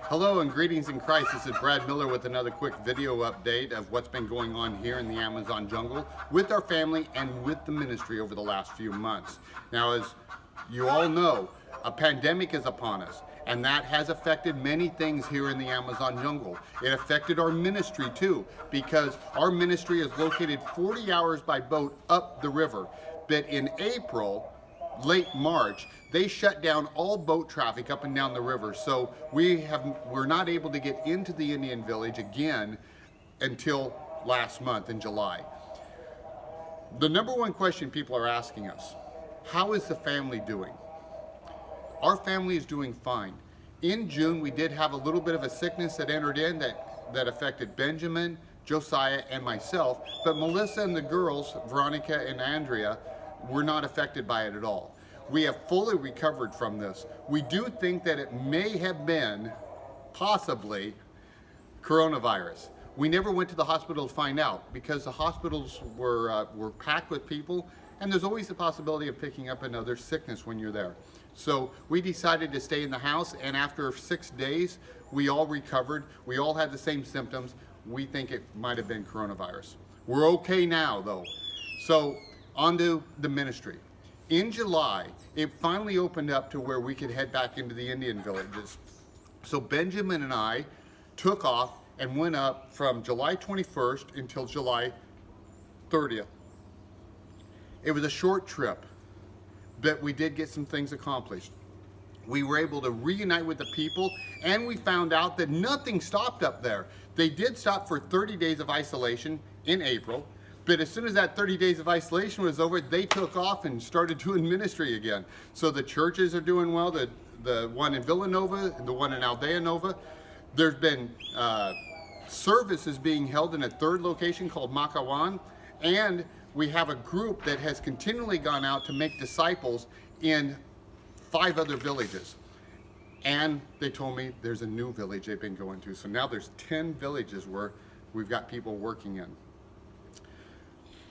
Hello and greetings in Christ. This is Brad Miller with another quick video update of what's been going on here in the Amazon jungle with our family and with the ministry over the last few months. Now, as you all know, a pandemic is upon us, and that has affected many things here in the Amazon jungle. It affected our ministry too, because our ministry is located 40 hours by boat up the river. But in April, late March, they shut down all boat traffic up and down the river. So we're not able to get into the Indian village again until last month in July. The number one question people are asking us, how is the family doing? Our family is doing fine. In June, we did have a little bit of a sickness that entered in that affected Benjamin, Josiah, and myself, but Melissa and the girls, Veronica and Andrea, were not affected by it at all. We have fully recovered from this. We do think that it may have been possibly coronavirus. We never went to the hospital to find out because the hospitals were packed with people, and there's always the possibility of picking up another sickness when you're there. So we decided to stay in the house, and after 6 days, we all recovered. We all had the same symptoms. We think it might have been coronavirus. We're okay now though. So on to the ministry. In July, it finally opened up to where we could head back into the Indian villages. So Benjamin and I took off and went up from July 21st until July 30th. It was a short trip, but we did get some things accomplished. We were able to reunite with the people, and we found out that nothing stopped up there. They did stop for 30 days of isolation in April, but as soon as that 30 days of isolation was over, they took off and started doing ministry again. So the churches are doing well, the one in Villanova and the one in Aldea Nova. There's been services being held in a third location called Makawan, and we have a group that has continually gone out to make disciples in 5 other villages. And they told me there's a new village they've been going to. So now there's 10 villages where we've got people working in.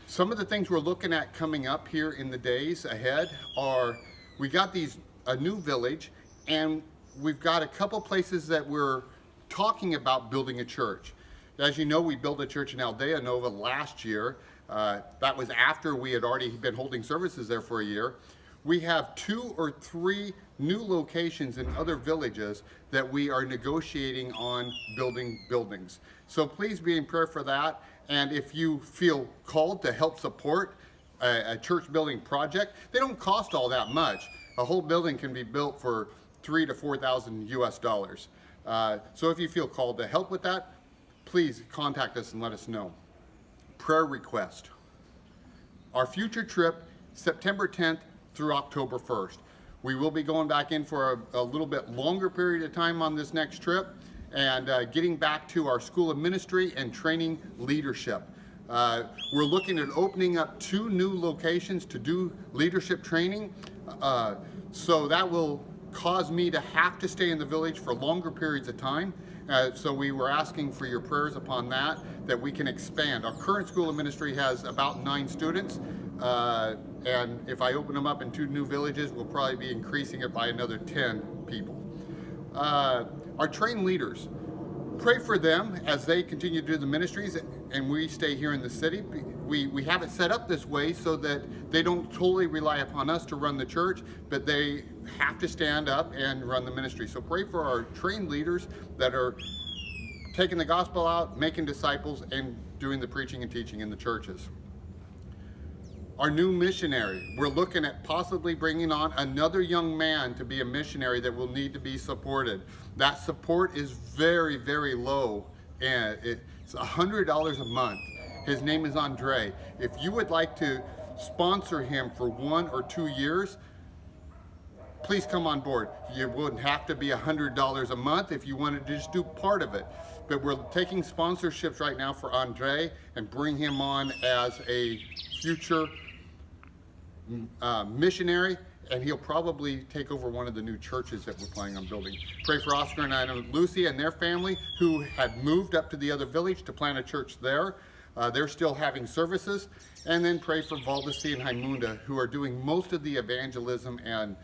Some of the things we're looking at coming up here in the days ahead are, we got a new village, and we've got a couple places that we're talking about building a church. As you know, we built a church in Aldea Nova last year. That was after we had already been holding services there for a year. We have 2 or 3 new locations in other villages that we are negotiating on building buildings. So please be in prayer for that. And if you feel called to help support a church building project, they don't cost all that much. A whole building can be built for $3,000 to $4,000 US. So if you feel called to help with that, please contact us and let us know. Prayer request. Our future trip, September 10th through October 1st. We will be going back in for a little bit longer period of time on this next trip, and getting back to our school of ministry and training leadership. We're looking at opening up 2 new locations to do leadership training. So that will cause me to have to stay in the village for longer periods of time. So we were asking for your prayers upon that we can expand. Our current school of ministry has about 9 students. And if I open them up in 2 new villages, we'll probably be increasing it by another 10 people. Our trained leaders, pray for them as they continue to do the ministries and we stay here in the city. We have it set up this way so that they don't totally rely upon us to run the church, but they have to stand up and run the ministry. So pray for our trained leaders that are taking the gospel out, making disciples, and doing the preaching and teaching in the churches. Our new missionary, we're looking at possibly bringing on another young man to be a missionary that will need to be supported. That support is very, very low, and it's $100 a month. His name is Andre. If you would like to sponsor him for 1 or 2 years, please come on board. You wouldn't have to be $100 a month if you wanted to just do part of it. But we're taking sponsorships right now for Andre and bring him on as a future missionary, and he'll probably take over one of the new churches that we're planning on building. Pray for Oscar and Anna Lucy and their family who had moved up to the other village to plant a church there. They're still having services. And then pray for Valdeci and Haimunda, who are doing most of the evangelism and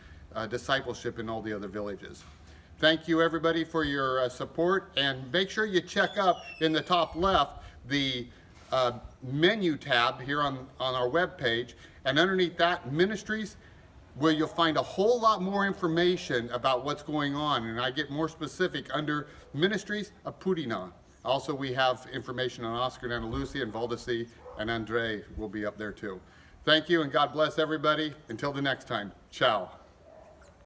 discipleship in all the other villages. Thank you everybody for your support, and make sure you check up in the top left the menu tab here on our web page, and underneath that, ministries, where you'll find a whole lot more information about what's going on, and I get more specific under Ministries of Purina. Also, we have information on Oscar and Ana Lucia and Valdeci, and Andre will be up there too. Thank you, and God bless everybody. Until the next time, ciao.